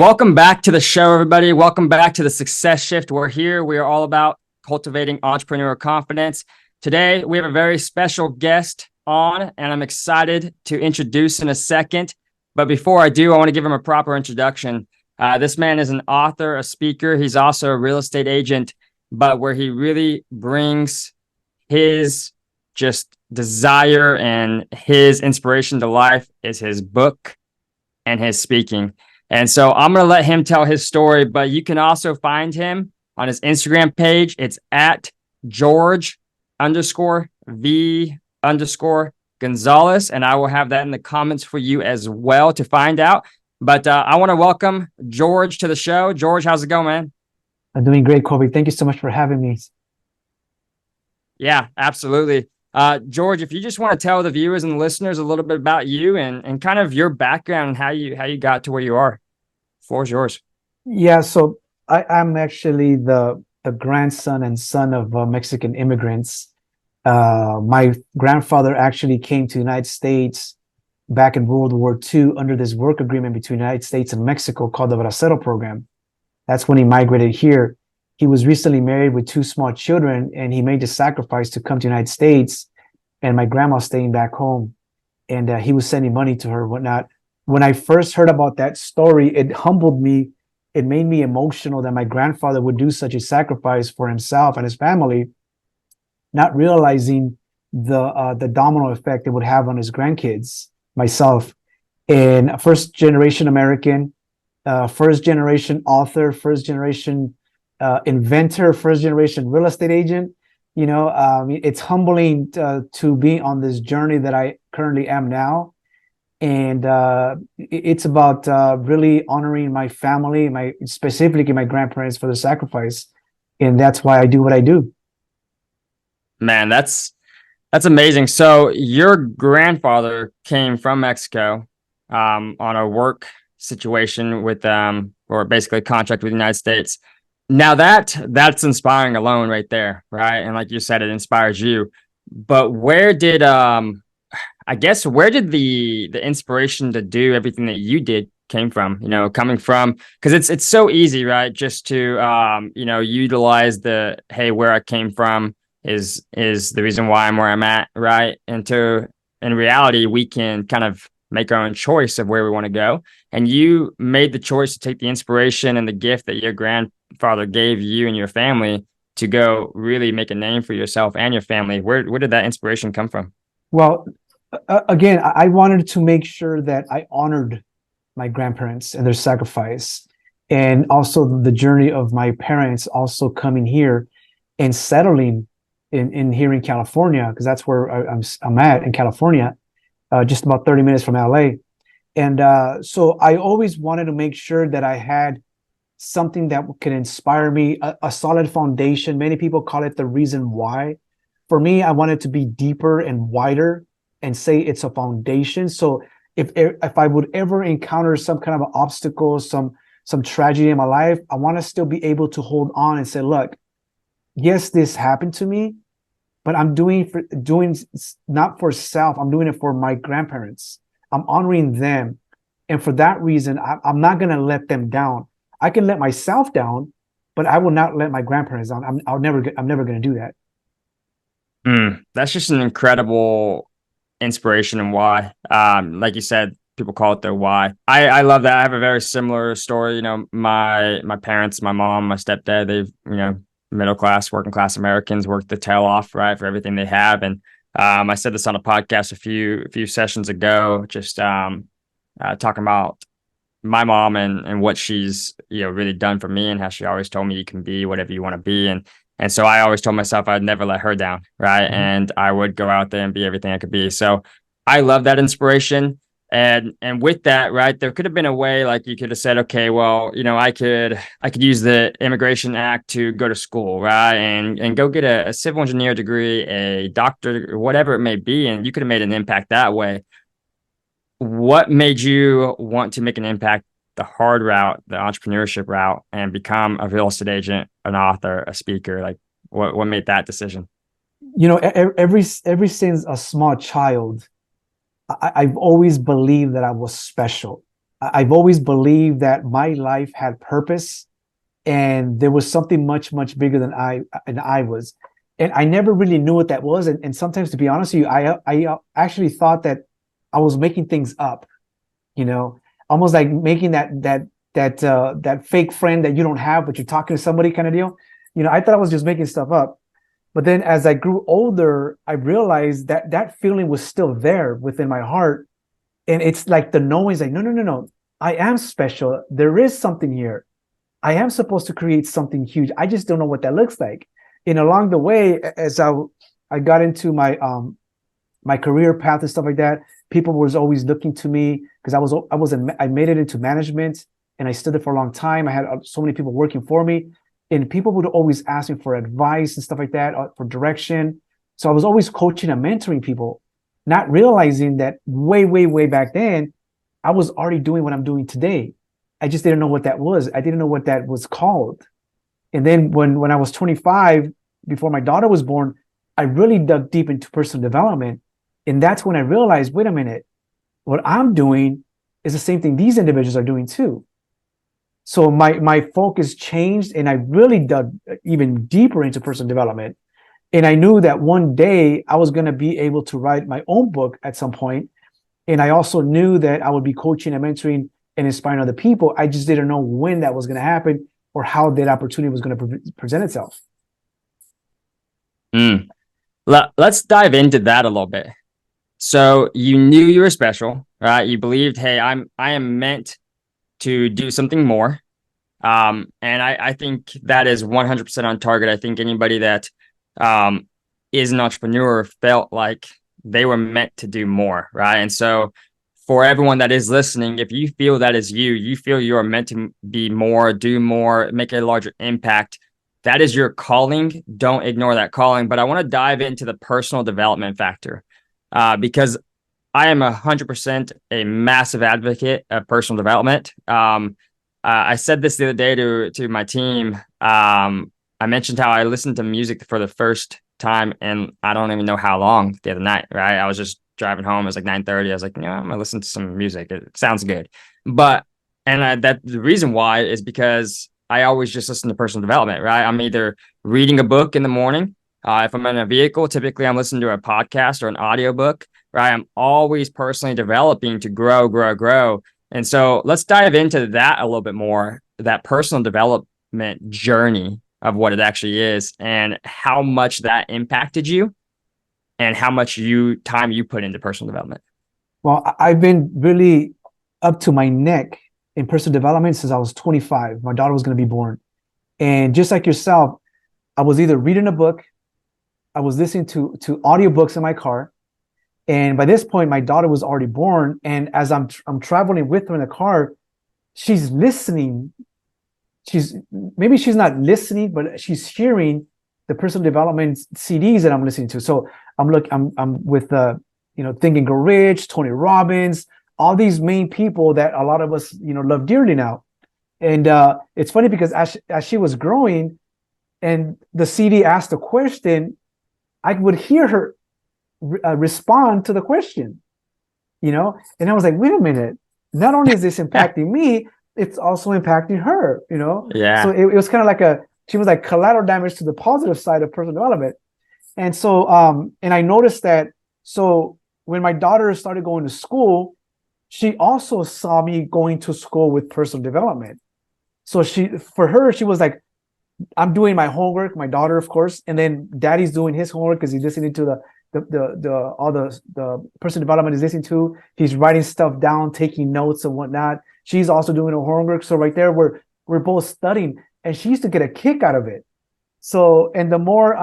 Welcome back to the show, everybody. Welcome back to the Success Shift. We're here. We are all about cultivating entrepreneurial confidence. Today, we have a very special guest on, and I'm excited to introduce in a second. But before I do, I want to give him a proper introduction. This man is an author, a speaker. He's also a real estate agent, but where he really brings his just desire and his inspiration to life is his book and his speaking. And so I'm going to let him tell his story, but you can also find him on his Instagram page. It's at Jorge_V_Gonzalez. And I will have that in the comments for you as well to find out. But I want to welcome George to the show. George, how's it going, man? I'm doing great, Kobe. Thank you so much for having me. Yeah, absolutely. George, if you just want to tell the viewers and the listeners a little bit about you and kind of your background and how you got to where you are. The floor is yours. Yeah, so I'm actually the grandson and son of Mexican immigrants. My grandfather actually came to the United States back in World War II under this work agreement between the United States and Mexico called the Bracero program. That's when he migrated here. He was recently married with two small children, and he made the sacrifice to come to the United States. And my grandma staying back home, and he was sending money to her and whatnot. When I first heard about that story, it humbled me. It made me emotional that my grandfather would do such a sacrifice for himself and his family, not realizing the domino effect it would have on his grandkids, myself, and first generation American, first generation author, first generation inventor, first generation real estate agent. It's humbling to be on this journey that I currently am now. And it's about really honoring my family, specifically my grandparents, for the sacrifice. And that's why I do what I do. Man, that's amazing. So your grandfather came from Mexico on a work situation with or basically a contract with the United States. Now that's inspiring alone right there, right? And like you said, it inspires you. But where did where did the inspiration to do everything that you did came from? Coming from, because it's so easy, right? Just to utilize the, hey, where I came from is the reason why I'm where I'm at, right? And in reality, we can kind of make our own choice of where we want to go. And you made the choice to take the inspiration and the gift that your grandfather gave you and your family to go really make a name for yourself and your family. Where did that inspiration come from? Well, again, I wanted to make sure that I honored my grandparents and their sacrifice, and also the journey of my parents also coming here and settling in here in California, because that's where I'm at in California. Just about 30 minutes from LA. And so I always wanted to make sure that I had something that could inspire me, a solid foundation. Many people call it the reason why. For me, I wanted to be deeper and wider and say it's a foundation. So if I would ever encounter some kind of an obstacle, some tragedy in my life, I want to still be able to hold on and say, look, yes, this happened to me, but I'm doing not for self. I'm doing it for my grandparents. I'm honoring them. And for that reason, I'm not going to let them down. I can let myself down, but I will not let my grandparents down. I'm never going to do that. That's just an incredible inspiration and why. Like you said, people call it their why. I love that. I have a very similar story. My parents, my mom, my stepdad, they've, middle class, working class Americans, work the tail off, right, for everything they have. And I said this on a podcast a few sessions ago, just talking about my mom and what she's really done for me, and how she always told me you can be whatever you want to be. And so I always told myself I'd never let her down, right? Mm-hmm. And I would go out there and be everything I could be. So I love that inspiration. And with that, right, there could have been a way, like you could have said, okay, well, I could use the Immigration Act to go to school, right, and go get a civil engineer degree, a doctor, whatever it may be, and you could have made an impact that way. What made you want to make an impact the hard route, the entrepreneurship route, and become a real estate agent, an author, a speaker? Like, what made that decision? Every since a small child, I've always believed that I was special. I've always believed that my life had purpose, and there was something much, much bigger than I was. And I never really knew what that was. And sometimes, to be honest with you, I actually thought that I was making things up, you know, almost like making that fake friend that you don't have, but you're talking to somebody kind of deal. I thought I was just making stuff up. But then as I grew older, I realized that that feeling was still there within my heart. And it's like the knowing is like, no, no, no, no. I am special. There is something here. I am supposed to create something huge. I just don't know what that looks like. And along the way, as I got into my career path and stuff like that, people was always looking to me because I made it into management, and I stood there for a long time. I had so many people working for me, and people would always ask me for advice and stuff like that, for direction. So I was always coaching and mentoring people, not realizing that way, way, way back then, I was already doing what I'm doing today. I just didn't know what that was. I didn't know what that was called. And then when I was 25, before my daughter was born, I really dug deep into personal development. And that's when I realized, wait a minute, what I'm doing is the same thing these individuals are doing too. So my focus changed, and I really dug even deeper into personal development. And I knew that one day I was going to be able to write my own book at some point. And I also knew that I would be coaching and mentoring and inspiring other people. I just didn't know when that was going to happen or how that opportunity was going to present itself. Mm. Let's dive into that a little bit. So you knew you were special, right? You believed, hey, I am meant to do something more. And I think that is 100% on target. I think anybody that is an entrepreneur felt like they were meant to do more, right? And so for everyone that is listening, if you feel that is you, you feel you are meant to be more, do more, make a larger impact, that is your calling. Don't ignore that calling. But I want to dive into the personal development factor because I am 100% a massive advocate of personal development. I said this the other day to my team. I mentioned how I listened to music for the first time, and I don't even know how long the other night. Right, I was just driving home. It was like 9:30. I was like, I'm gonna listen to some music. It sounds good, but that the reason why is because I always just listen to personal development. Right, I'm either reading a book in the morning. If I'm in a vehicle, typically I'm listening to a podcast or an audiobook. Right, I'm always personally developing to grow, grow, grow. And so let's dive into that a little bit more, that personal development journey of what it actually is and how much that impacted you and how much time you put into personal development. Well, I've been really up to my neck in personal development since I was 25. My daughter was going to be born. And just like yourself, I was either reading a book, I was listening to audiobooks in my car. And by this point, my daughter was already born. And as I'm traveling with her in the car, she's listening. Maybe she's not listening, but she's hearing the personal development CDs that I'm listening to. So I'm with Think and Grow Rich, Tony Robbins, all these main people that a lot of us love dearly now. And it's funny because as she was growing, and the CD asked a question, I would hear her respond to the question, and I was like, wait a minute, not only is this impacting me, it's also impacting her, Yeah. So it was kind of like she was like collateral damage to the positive side of personal development. And so and I noticed that, so when my daughter started going to school, she also saw me going to school with personal development. So for her, she was like, I'm doing my homework, my daughter, of course, and then daddy's doing his homework because he's listening to all the personal development is listening to. He's writing stuff down, taking notes and whatnot. She's also doing her homework. So right there, we're both studying, and she used to get a kick out of it. So, and the more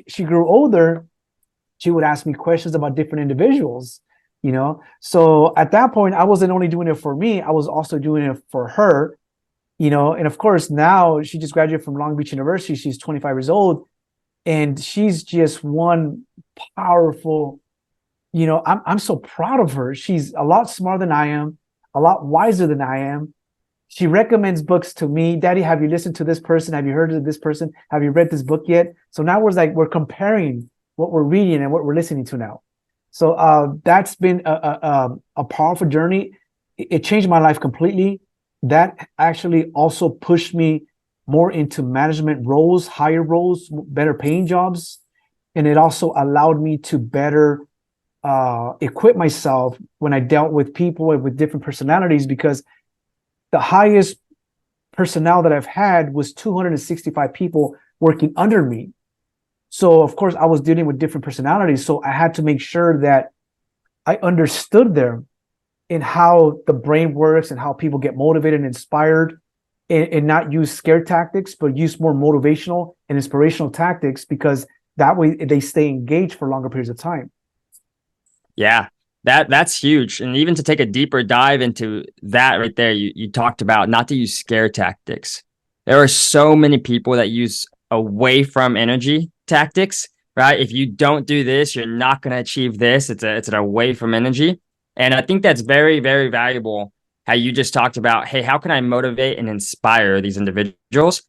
she grew older, she would ask me questions about different individuals, So at that point, I wasn't only doing it for me, I was also doing it for her. And of course, now she just graduated from Long Beach University. She's 25 years old, and she's just one powerful, I'm so proud of her. She's a lot smarter than I am, a lot wiser than I am. She recommends books to me. Daddy, have you listened to this person? Have you heard of this person? Have you read this book yet? So now we're comparing what we're reading and what we're listening to now. So that's been a powerful journey. it changed my life completely. That actually also pushed me more into management roles, higher roles, better paying jobs. And it also allowed me to better equip myself when I dealt with people with different personalities, because the highest personnel that I've had was 265 people working under me. So of course I was dealing with different personalities. So I had to make sure that I understood them in how the brain works and how people get motivated and inspired, and not use scare tactics, but use more motivational and inspirational tactics, because that way they stay engaged for longer periods of time. Yeah, that's huge. And even to take a deeper dive into that right there, you talked about not to use scare tactics. There are so many people that use away from energy tactics, right? If you don't do this, you're not going to achieve this. It's an away from energy. And I think that's very, very valuable. How you just talked about, hey, how can I motivate and inspire these individuals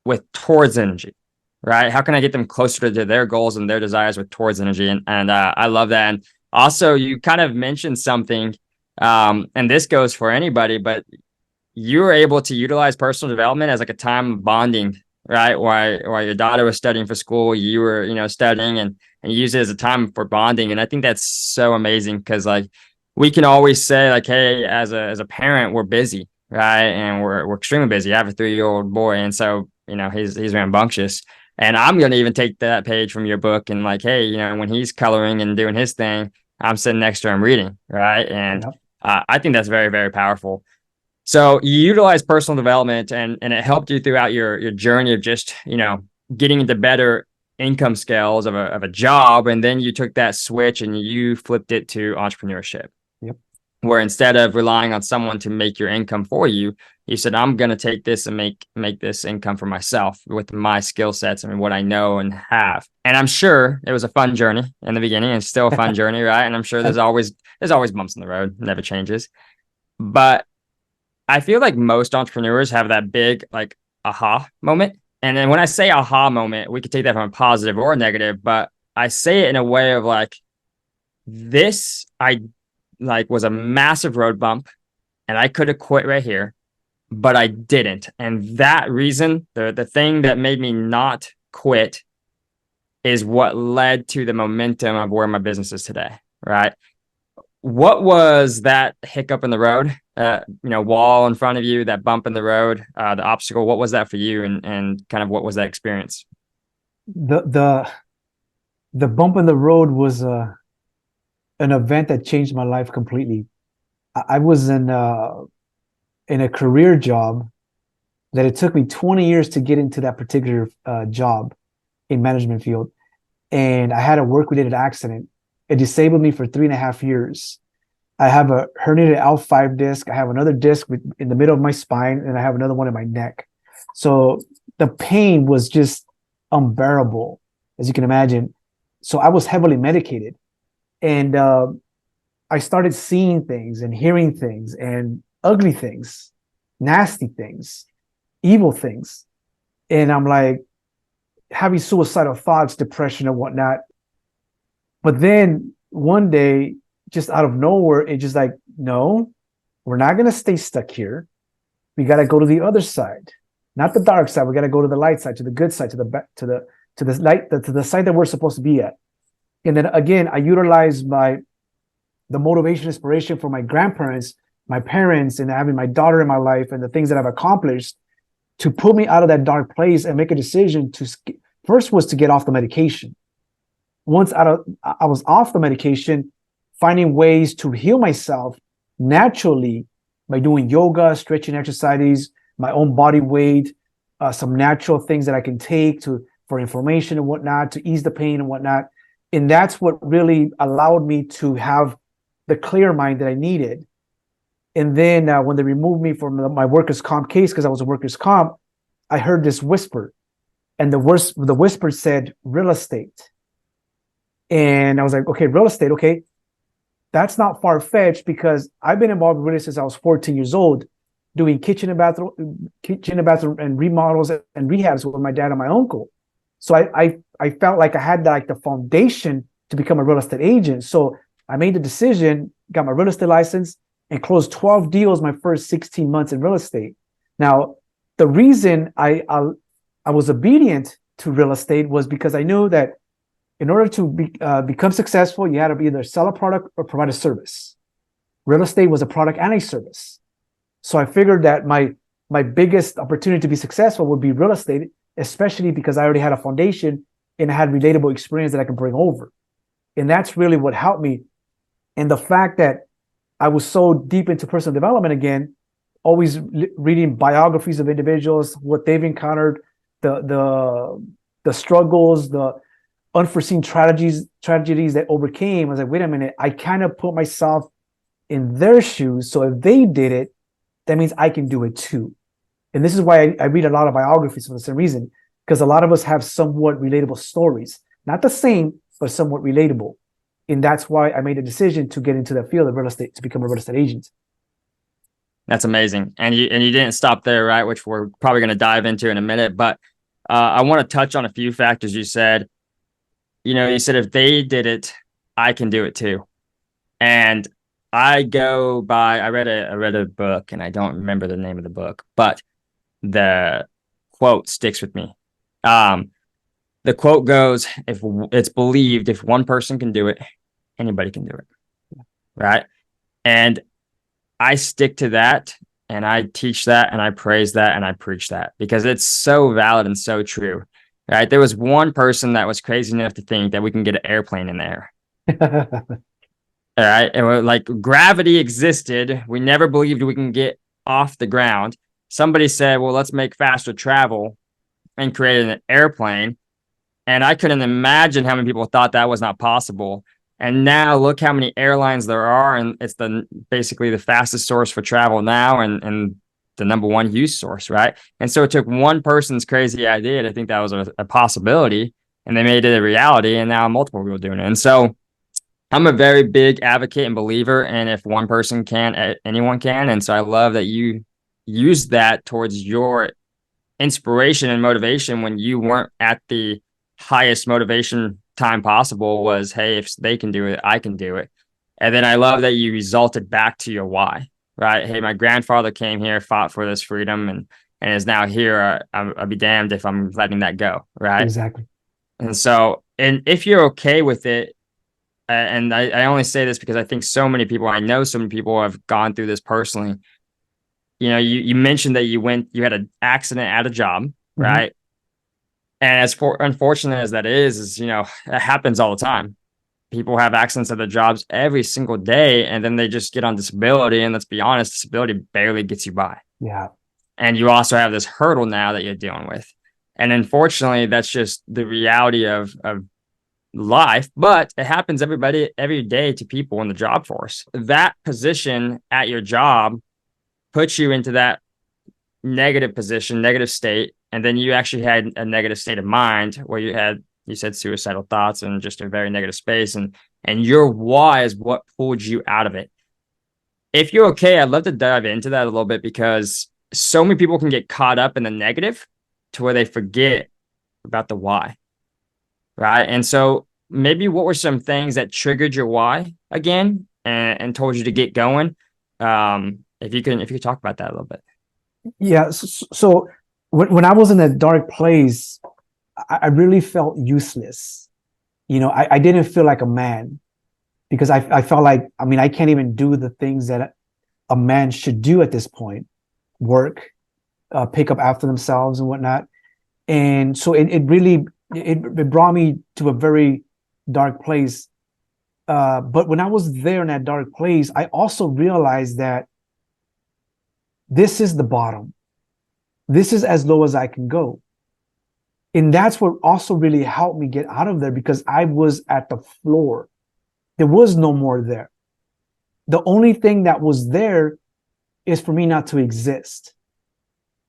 with towards energy, right? How can I get them closer to their goals and their desires with towards energy? And I love that. And also, you kind of mentioned something, and this goes for anybody, but you were able to utilize personal development as like a time of bonding, right? While your daughter was studying for school, you were, studying and use it as a time for bonding. And I think that's so amazing because like we can always say like, hey, as a parent, we're busy, right? And we're extremely busy. I have a 3-year-old boy, and so he's rambunctious. And I'm gonna even take that page from your book and like, hey, when he's coloring and doing his thing, I'm sitting next to him reading, right? And Yep. I think that's very, very powerful. So you utilize personal development and it helped you throughout your journey of just, getting into better income scales of a job. And then you took that switch and you flipped it to entrepreneurship, Yep. where instead of relying on someone to make your income for you, you said, I'm going to take this and make this income for myself with my skill sets and what I know and have. And I'm sure it was a fun journey in the beginning and still a fun journey, right? And I'm sure there's always bumps in the road, never changes. But I feel like most entrepreneurs have that big like aha moment. And then when I say aha moment, we could take that from a positive or a negative, but I say it in a way of like this I like was a massive road bump and I could have quit right here, but I didn't. And that reason, the thing that made me not quit is what led to the momentum of where my business is today, right? What was that hiccup in the road? Wall in front of you, that bump in the road, the obstacle. What was that for you, and kind of what was that experience? The bump in the road was an event that changed my life completely. I was in a career job that it took me 20 years to get into that particular job in management field, and I had a work-related accident. It disabled me for 3.5 years. I have a herniated L5 disc. I have another disc in the middle of my spine, and I have another one in my neck. So the pain was just unbearable, as you can imagine. So I was heavily medicated, and I started seeing things and hearing things and ugly things, nasty things, evil things. And I'm like having suicidal thoughts, depression, and whatnot. But then one day, just out of nowhere, it just like, no, we're not going to stay stuck here. We got to go to the other side, not the dark side. We got to go to the light side, to the good side, to the light, to the side that we're supposed to be at. And then again, I utilized the motivation, inspiration for my grandparents, my parents, and having my daughter in my life and the things that I've accomplished to pull me out of that dark place and make a decision first was to get off the medication. Once I was off the medication, finding ways to heal myself naturally by doing yoga, stretching exercises, my own body weight, some natural things that I can take for inflammation and whatnot, to ease the pain and whatnot. And that's what really allowed me to have the clear mind that I needed. And then when they removed me from my workers' comp case, because I was a workers' comp, I heard this whisper. And the whisper said, real estate. And I was like, okay, real estate, okay. That's not far-fetched, because I've been involved with real estate since I was 14 years old, doing kitchen and bathroom and remodels and rehabs with my dad and my uncle. So I felt like I had like the foundation to become a real estate agent. So I made the decision, got my real estate license, and closed 12 deals my first 16 months in real estate. Now, the reason I was obedient to real estate was because I knew that in order to become successful, you had to either sell a product or provide a service. Real estate was a product and a service. So I figured that my biggest opportunity to be successful would be real estate, especially because I already had a foundation and I had relatable experience that I can bring over. And that's really what helped me. And the fact that I was so deep into personal development again, always reading biographies of individuals, what they've encountered, the struggles, the unforeseen tragedies that overcame. I was like, wait a minute, I kind of put myself in their shoes. So if they did it, that means I can do it too. And this is why I read a lot of biographies for the same reason, because a lot of us have somewhat relatable stories, not the same, but somewhat relatable. And that's why I made a decision to get into the field of real estate, to become a real estate agent. That's amazing. And you didn't stop there, right? Which we're probably going to dive into in a minute. But I want to touch on a few factors you said. You said if they did it, I can do it too. And I read a book, and I don't remember the name of the book, but the quote sticks with me. The quote goes, if it's believed, if one person can do it, anybody can do it. Right. And I stick to that, and I teach that, and I praise that, and I preach that, because it's so valid and so true. Right. There was one person that was crazy enough to think that we can get an airplane in the air. All right. And like gravity existed. We never believed we can get off the ground. Somebody said, well, let's make faster travel and create an airplane. And I couldn't imagine how many people thought that was not possible. And now look how many airlines there are. And it's basically the fastest source for travel now, and the number one use source. Right. And so it took one person's crazy idea to think that was a possibility, and they made it a reality. And now multiple people doing it. And so I'm a very big advocate and believer. And if one person can, anyone can. And so I love that you use that towards your inspiration and motivation when you weren't at the highest motivation time possible. Was, hey, if they can do it, I can do it. And then I love that you resulted back to your why, right? Hey, my grandfather came here, fought for this freedom, and is now here. I'll be damned if I'm letting that go, right? Exactly. And so, and if you're okay with it, and I only say this because I think I know so many people have gone through this personally. You mentioned that you had an accident at a job, right? Mm-hmm. And as unfortunate as that is, it happens all the time. People have accidents at their jobs every single day, and then they just get on disability. And let's be honest, disability barely gets you by. Yeah. And you also have this hurdle now that you're dealing with. And unfortunately, that's just the reality of life, but it happens every day to people in the job force. That position at your job puts you into that negative position, negative state. And then you actually had a negative state of mind where you said suicidal thoughts and just a very negative space. And your why is what pulled you out of it. If you're okay, I'd love to dive into that a little bit, because so many people can get caught up in the negative to where they forget about the why. Right. And so maybe what were some things that triggered your why again and told you to get going? If you could talk about that a little bit. Yeah. So when I was in a dark place, I really felt useless. I didn't feel like a man, because I felt like, I can't even do the things that a man should do at this point: work, pick up after themselves and whatnot. And so it really brought me to a very dark place. But when I was there in that dark place, I also realized that this is the bottom. This is as low as I can go. And that's what also really helped me get out of there, because I was at the floor. There was no more there. The only thing that was there is for me not to exist.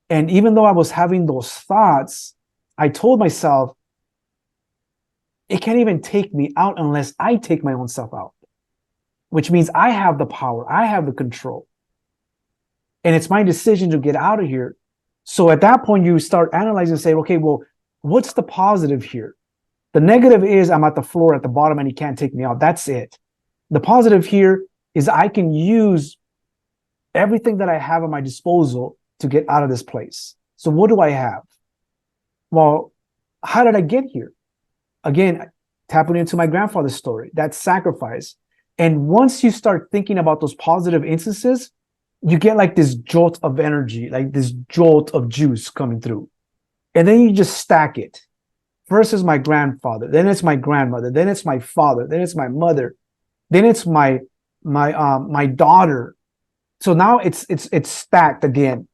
And even though I was having those thoughts, I told myself, it can't even take me out unless I take my own self out, which means I have the power, I have the control. And it's my decision to get out of here. So at that point, you start analyzing and say, okay, well, what's the positive here? The negative is I'm at the floor, at the bottom, and he can't take me out. That's it. The positive here is I can use everything that I have at my disposal to get out of this place. So what do I have? Well, how did I get here? Again, tapping into my grandfather's story, that sacrifice. And once you start thinking about those positive instances, you get like this jolt of energy, like this jolt of juice coming through. And then you just stack it. First is my grandfather, then it's my grandmother, then it's my father, then it's my mother, then it's my daughter. So now it's stacked again.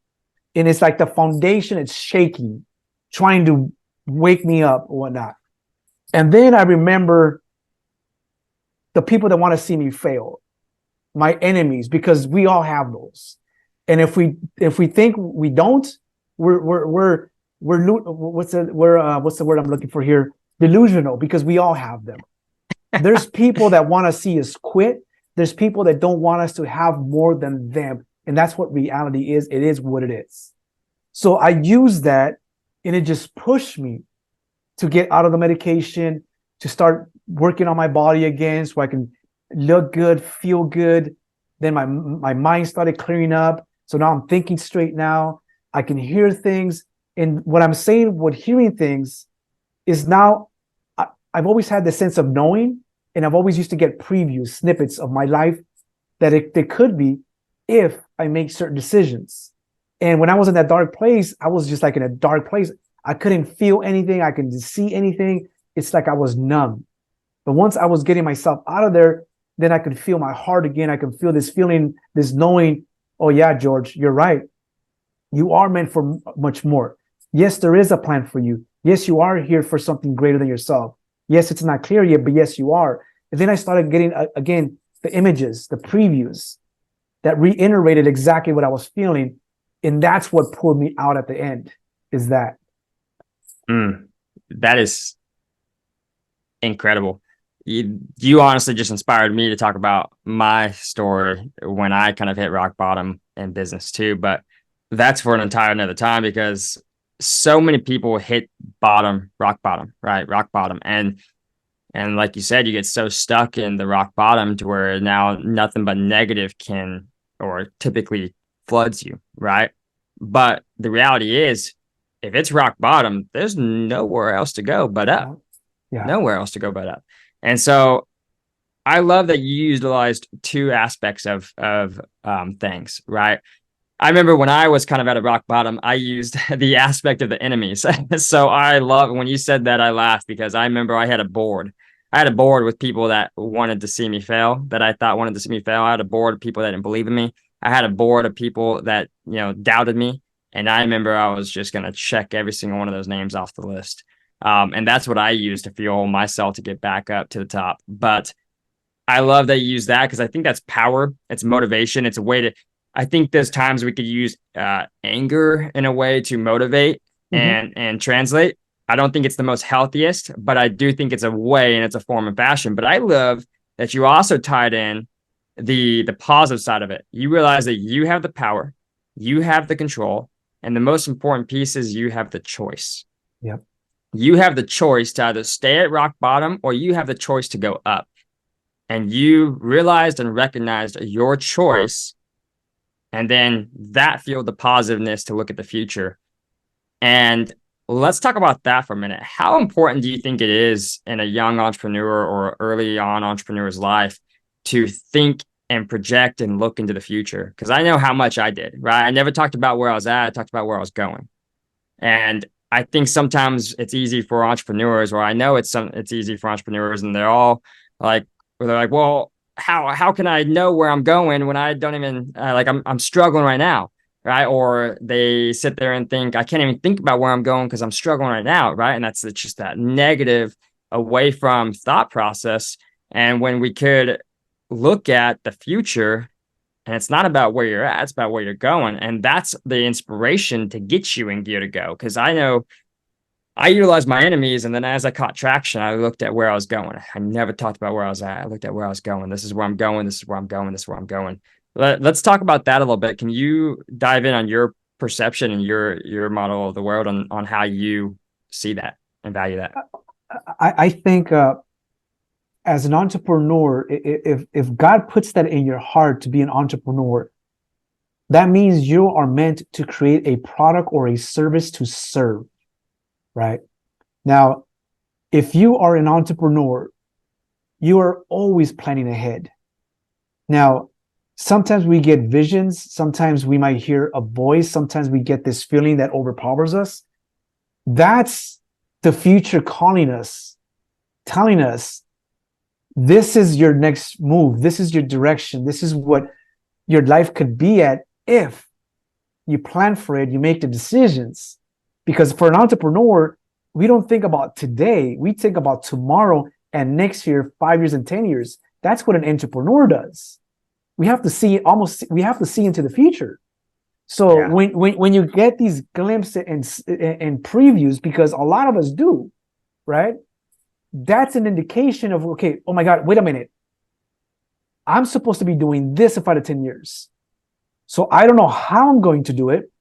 And it's like the foundation, it's shaking, trying to wake me up or whatnot. And then I remember the people that want to see me fail, my enemies, because we all have those. And if we think we don't, what's the word I'm looking for here? Delusional, because we all have them. There's people that want to see us quit. There's people that don't want us to have more than them. And that's what reality is. It is what it is. So I use that, and it just pushed me to get out of the medication, to start working on my body again so I can look good, feel good. Then my mind started clearing up. So now I'm thinking straight now. I can hear things. And what I'm saying with hearing things is now I've always had the sense of knowing, and I've always used to get previews, snippets of my life that it could be if I make certain decisions. And when I was in that dark place, I was just like in a dark place. I couldn't feel anything. I couldn't see anything. It's like I was numb. But once I was getting myself out of there, then I could feel my heart again. I could feel this feeling, this knowing, oh yeah, George, you're right. You are meant for much more. Yes, there is a plan for you. Yes, you are here for something greater than yourself. Yes, it's not clear yet, but yes, you are. And then I started getting, again, the images, the previews that reiterated exactly what I was feeling. And that's what pulled me out at the end, is that. That is incredible. You honestly just inspired me to talk about my story when I kind of hit rock bottom in business too. But that's for an entire another time, because so many people hit bottom, rock bottom, right? Rock bottom. And like you said, you get so stuck in the rock bottom to where now nothing but negative can or typically floods you, right? But the reality is, if it's rock bottom, there's nowhere else to go but up. Yeah. Nowhere else to go but up. And so I love that you utilized two aspects of things, right? I remember when I was kind of at a rock bottom, I used the aspect of the enemies. So I love when you said that, I laughed because I remember I had a board. I had a board with people that wanted to see me fail, that I thought wanted to see me fail. I had a board of people that didn't believe in me. I had a board of people that, doubted me. And I remember I was just going to check every single one of those names off the list. And that's what I used to fuel myself to get back up to the top. But I love that you use that, because I think that's power. It's motivation. It's a way to, I think there's times we could use anger in a way to motivate and translate. I don't think it's the most healthiest, but I do think it's a way and it's a form of passion. But I love that you also tied in the positive side of it. You realize that you have the power, you have the control, and the most important piece is you have the choice. Yep. You have the choice to either stay at rock bottom or you have the choice to go up. And you realized and recognized your choice. And then that fueled the positiveness to look at the future. And let's talk about that for a minute. How important do you think it is in a young entrepreneur or early on entrepreneur's life to think and project and look into the future? Because I know how much I did, right? I never talked about where I was at. I talked about where I was going. And I think sometimes it's easy for entrepreneurs, or I know it's easy for entrepreneurs, and they're all like, well, how can I know where I'm going when I don't even I'm struggling right now, right? Or they sit there and think I can't even think about where I'm going because I'm struggling right now, right? And it's just that negative away from thought process. And when we could look at the future, and it's not about where you're at, it's about where you're going. And that's the inspiration to get you in gear to go. Because I know I utilized my enemies, and then as I caught traction, I looked at where I was going. I never talked about where I was at. I looked at where I was going. This is where I'm going. This is where I'm going. This is where I'm going. Let's talk about that a little bit. Can you dive in on your perception and your model of the world on how you see that and value that? I think as an entrepreneur, if God puts that in your heart to be an entrepreneur, That means you are meant to create a product or a service to serve, right? Now, if you are an entrepreneur, you are always planning ahead. Now, sometimes we get visions, sometimes we might hear a voice, sometimes we get this feeling that overpowers us. That's the future calling us, telling us this is your next move, this is your direction, this is what your life could be at if you plan for it, you make the decisions. Because for an entrepreneur, we don't think about today, we think about tomorrow and next year, 5 years and 10 years. That's what an entrepreneur does. We have to see into the future. So Yeah. when you get these glimpses and previews, because a lot of us do, right? That's an indication of, okay, oh my God, wait a minute. I'm supposed to be doing this in 5 to 10 years. So I don't know how I'm going to do it.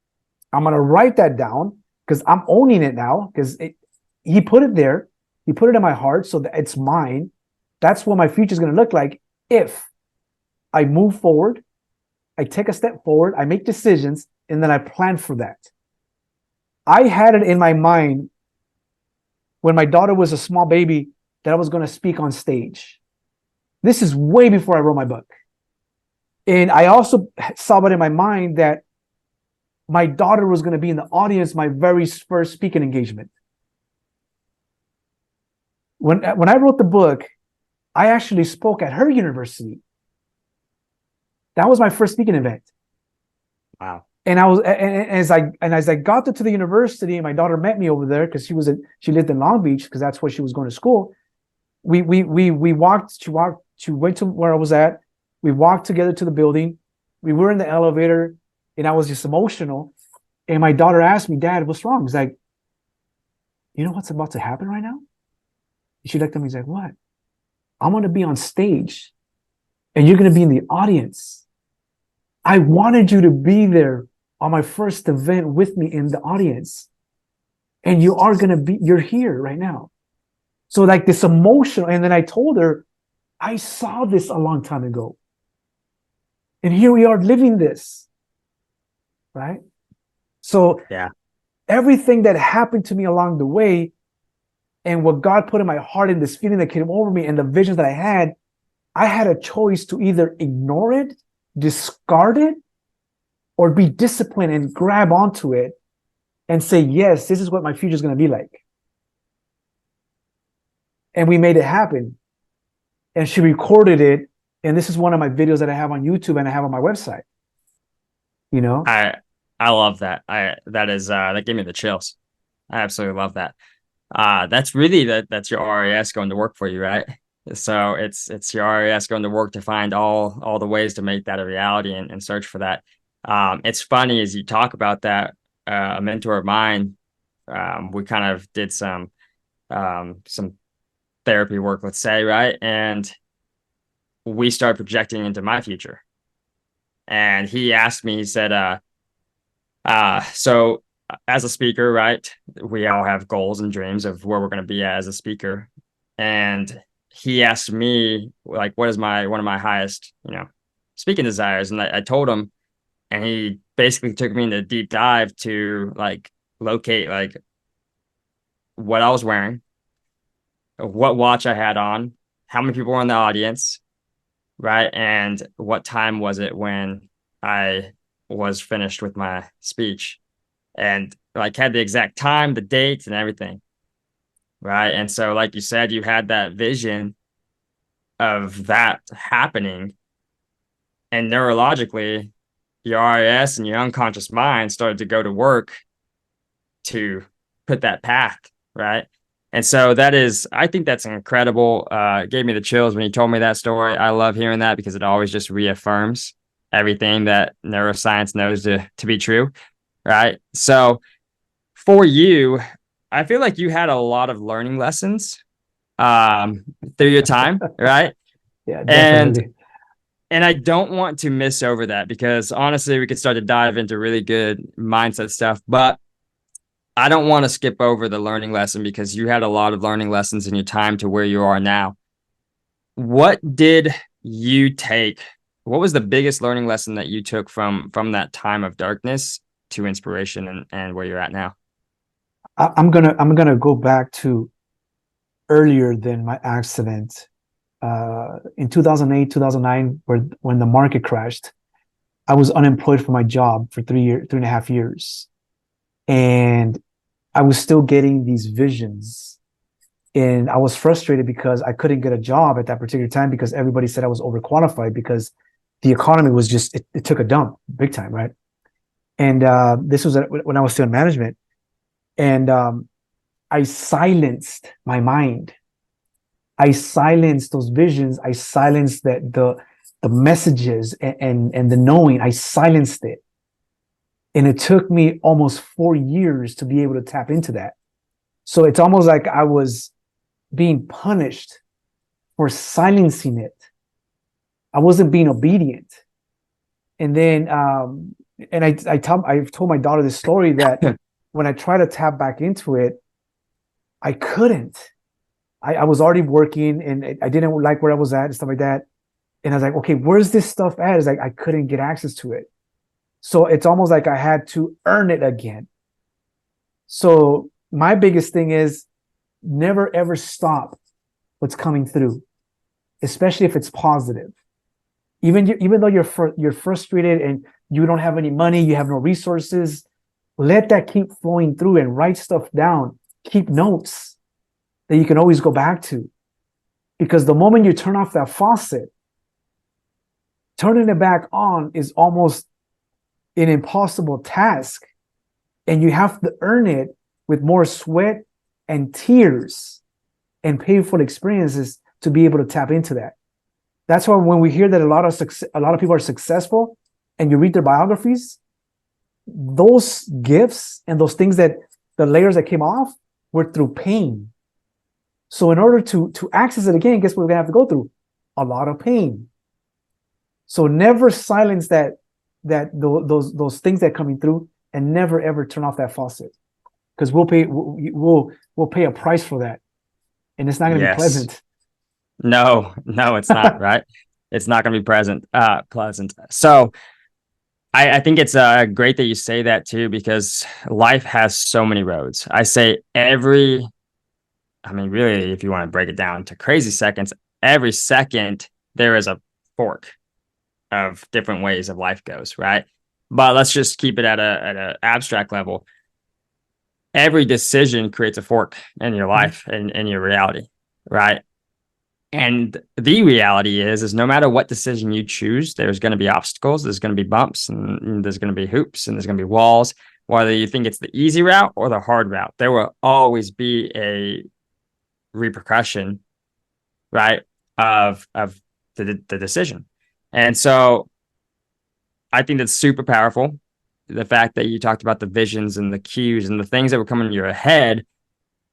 I'm going to write that down because I'm owning it now because he put it there. He put it in my heart so that it's mine. That's what my future is going to look like if I move forward, I take a step forward, I make decisions, and then I plan for that. I had it in my mind when my daughter was a small baby that I was going to speak on stage. This is way before I wrote my book. And I also saw it in my mind that my daughter was going to be in the audience, my very first speaking engagement. When I wrote the book, I actually spoke at her university. That was my first speaking event. Wow. And as I got to the university, and my daughter met me over there because she lived in Long Beach because that's where she was going to school. We walked. She went to where I was at. We walked together to the building. We were in the elevator, and I was just emotional. And my daughter asked me, "Dad, what's wrong?" He's like, "You know what's about to happen right now?" She looked at me. He's like, "What?" "I'm going to be on stage, and you're going to be in the audience. I wanted you to be there on my first event with me in the audience. And you're here right now." So like this emotional, and then I told her, I saw this a long time ago. And here we are living this, right? So Yeah. everything that happened to me along the way and what God put in my heart and this feeling that came over me and the visions that I had a choice to either ignore it, discard it, or be disciplined and grab onto it and say, yes, this is what my future is going to be like. And we made it happen. And she recorded it. And this is one of my videos that I have on YouTube and I have on my website. You know? I love that. That gave me the chills. I absolutely love that. That's really that's your RAS going to work for you, right? So it's your RAS going to work to find all the ways to make that a reality and search for that. It's funny as you talk about that. A mentor of mine, we kind of did some therapy work, let's say, right? And we started projecting into my future. And he asked me, he said, so as a speaker, right, we all have goals and dreams of where we're going to be as a speaker. And he asked me, like, what is one of my highest, speaking desires? And I told him, and he basically took me into a deep dive to like locate like what I was wearing, what watch I had on, how many people were in the audience, right? And what time was it when I was finished with my speech, and like had the exact time, the dates, and everything, right? And so, like you said, you had that vision of that happening, and neurologically, your RAS and your unconscious mind started to go to work to put that path, right? And so I think that's incredible. It gave me the chills when you told me that story. I love hearing that because it always just reaffirms everything that neuroscience knows to be true, right? So for you, I feel like you had a lot of learning lessons um, through your time, right? Yeah, And definitely. and I don't want to miss over that because honestly, we could start to dive into really good mindset stuff, but I don't want to skip over the learning lesson because you had a lot of learning lessons in your time to where you are now. What did you take what was the biggest learning lesson that you took from that time of darkness to inspiration and where you're at now? I'm gonna go back to earlier than my accident. In 2008, 2009, when the market crashed, I was unemployed for my job for 3.5 years. And I was still getting these visions. And I was frustrated because I couldn't get a job at that particular time because everybody said I was overqualified because the economy was just, it took a dump big time, right? And this was when I was still in management. And I silenced my mind. I silenced those visions. I silenced the messages and the knowing. I silenced it. And it took me almost 4 years to be able to tap into that. So it's almost like I was being punished for silencing it. I wasn't being obedient. And then and I've told my daughter this story that when I try to tap back into it, I couldn't. I was already working and I didn't like where I was at and stuff like that. And I was like, okay, where's this stuff at? It's like I couldn't get access to it. So it's almost like I had to earn it again. So my biggest thing is never ever stop what's coming through, especially if it's positive. Even though you're frustrated and you don't have any money, you have no resources, let that keep flowing through and write stuff down. Keep notes that you can always go back to. Because the moment you turn off that faucet, turning it back on is almost an impossible task. And you have to earn it with more sweat and tears and painful experiences to be able to tap into that. That's why when we hear that a lot of people are successful and you read their biographies, those gifts and those things that the layers that came off were through pain. So in order to access it again, guess what we're gonna have to go through? A lot of pain. So never silence those things that are coming through, and never ever turn off that faucet, because we'll pay a price for that, and it's not gonna be Yes. pleasant. No, no, it's not, right? It's not going to be pleasant. So I think it's great that you say that too, because life has so many roads. I mean, really, if you want to break it down to crazy seconds, every second there is a fork of different ways of life goes, right? But let's just keep it at a abstract level. Every decision creates a fork in your life and in your reality, right? And the reality is no matter what decision you choose, there's going to be obstacles, there's going to be bumps, and there's going to be hoops, and there's going to be walls. Whether you think it's the easy route or the hard route, there will always be a repercussion, right, of the decision. And so I think that's super powerful. The fact that you talked about the visions and the cues and the things that were coming to your head,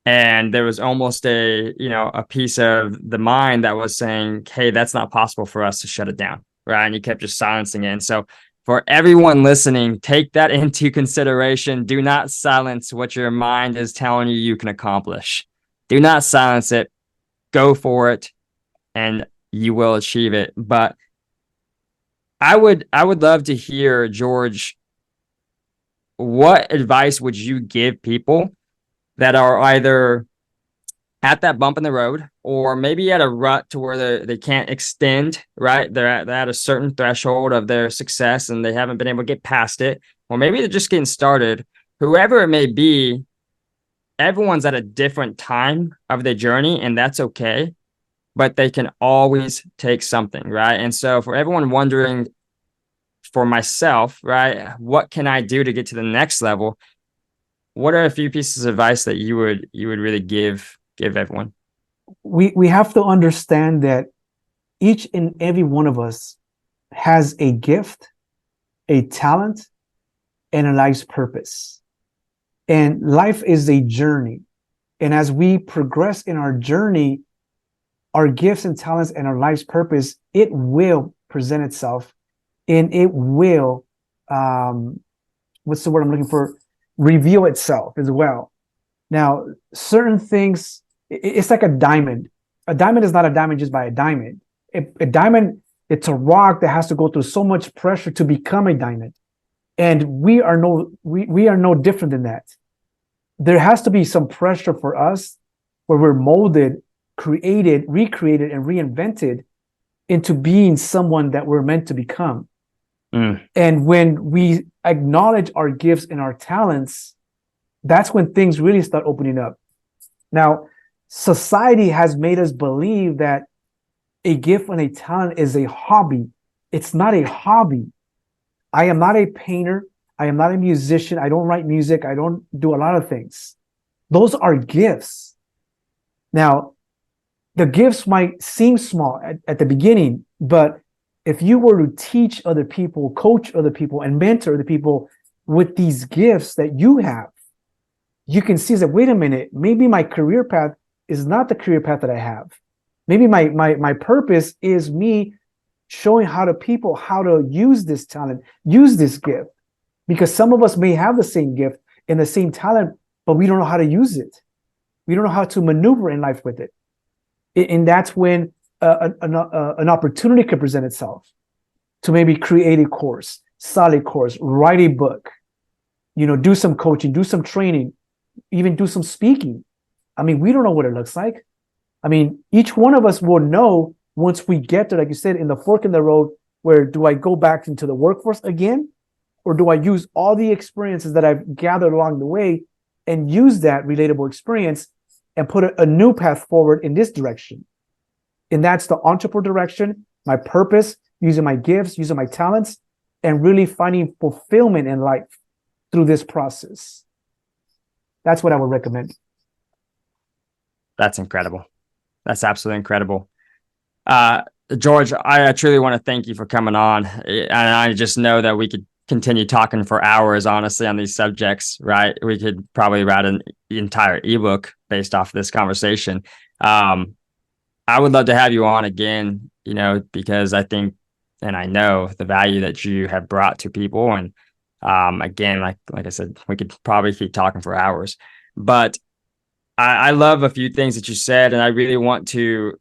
and there was almost a piece of the mind that was saying, hey, that's not possible for us to shut it down, right? And you kept just silencing it. And so for everyone listening, take that into consideration. Do not silence what your mind is telling you can accomplish. Do not silence it. Go for it, and you will achieve it. But I would love to hear, George, what advice would you give people that are either at that bump in the road or maybe at a rut to where they can't extend, right? They're at a certain threshold of their success and they haven't been able to get past it, or maybe they're just getting started. Whoever it may be, everyone's at a different time of their journey, and that's okay, but they can always take something, right? And so for everyone wondering, for myself, right, what can I do to get to the next level? What are a few pieces of advice that you would really give everyone? We have to understand that each and every one of us has a gift, a talent, and a life's purpose. And life is a journey. And as we progress in our journey, our gifts and talents and our life's purpose, it will present itself, and it will, what's the word I'm looking for? Reveal itself as well. Now, certain things, it's like a diamond. A diamond is not a diamond just by a diamond. A diamond It's a rock that has to go through so much pressure to become a diamond. And we are no different than that. There has to be some pressure for us where we're molded, created, recreated, and reinvented into being someone that we're meant to become. And when we acknowledge our gifts and our talents, that's when things really start opening up. Now, society has made us believe that a gift and a talent is a hobby. It's not a hobby. I am not a painter. I am not a musician. I don't write music. I don't do a lot of things. Those are gifts. Now, the gifts might seem small at the beginning, but if you were to teach other people, coach other people, and mentor other people with these gifts that you have, you can see that, wait a minute, maybe my career path is not the career path that I have. Maybe my purpose is me showing how to people how to use this talent, use this gift. Because some of us may have the same gift and the same talent, but we don't know how to use it. We don't know how to maneuver in life with it. And that's when an opportunity could present itself to maybe create a course, solid course, write a book, do some coaching, do some training, even do some speaking. I mean, we don't know what it looks like. I mean, each one of us will know once we get to, like you said, in the fork in the road, where do I go back into the workforce again? Or do I use all the experiences that I've gathered along the way and use that relatable experience and put a new path forward in this direction? And that's the entrepreneur direction, my purpose, using my gifts, using my talents, and really finding fulfillment in life through this process. That's what I would recommend. That's incredible. That's absolutely incredible. George, I truly want to thank you for coming on. And I just know that we could continue talking for hours, honestly, on these subjects, right? We could probably write an entire ebook based off of this conversation. I would love to have you on again, because I think, and I know the value that you have brought to people. And again, like I said, we could probably keep talking for hours, but I love a few things that you said, and I really want to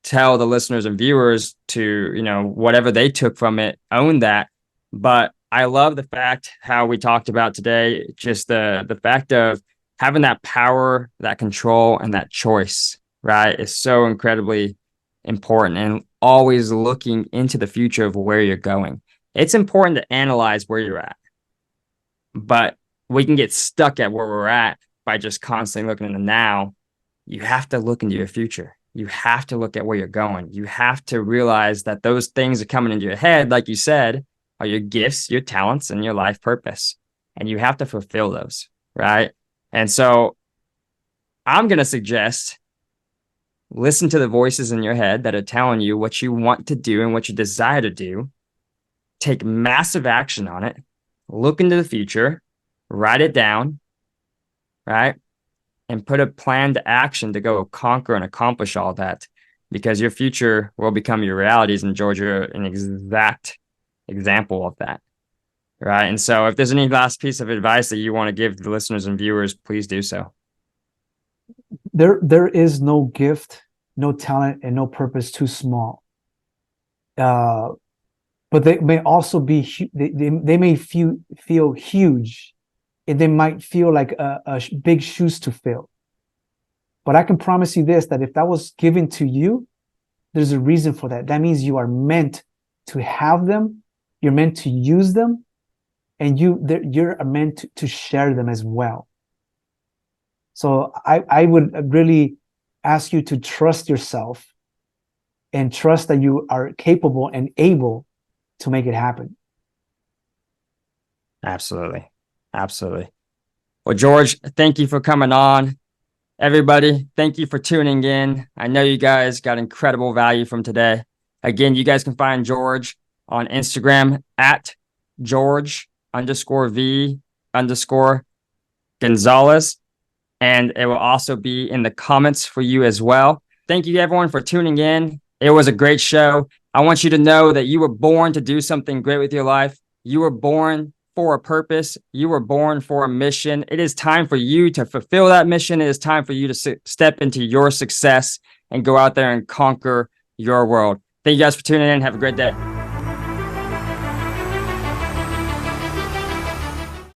tell the listeners and viewers to, whatever they took from it, own that. But I love the fact how we talked about today, just the fact of having that power, that control, and that choice, right, is so incredibly important, and always looking into the future of where you're going. It's important to analyze where you're at, but we can get stuck at where we're at by just constantly looking in the now. You have to look into your future. You have to look at where you're going. You have to realize that those things are coming into your head, like you said, are your gifts, your talents, and your life purpose. And you have to fulfill those, right? And so I'm going to suggest listen to the voices in your head that are telling you what you want to do and what you desire to do. Take massive action on it. Look into the future. Write it down, right? And put a plan to action to go conquer and accomplish all that, because your future will become your realities. And George, you're an exact example of that, right? And so if there's any last piece of advice that you want to give the listeners and viewers, please do so. There is no gift, no talent, and no purpose too small. But they may also be, they may feel huge, and they might feel like a big shoes to fill. But I can promise you this, that if that was given to you, there's a reason for that. That means you are meant to have them, you're meant to use them, and you're meant to share them as well. So I would really ask you to trust yourself and trust that you are capable and able to make it happen. Absolutely. Absolutely. Well, George, thank you for coming on. Everybody, thank you for tuning in. I know you guys got incredible value from today. Again, you guys can find George on Instagram at George_V_Gonzalez. And it will also be in the comments for you as well. Thank you, everyone, for tuning in. It was a great show. I want you to know that you were born to do something great with your life. You were born for a purpose. You were born for a mission. It is time for you to fulfill that mission. It is time for you to step into your success and go out there and conquer your world. Thank you guys for tuning in. Have a great day.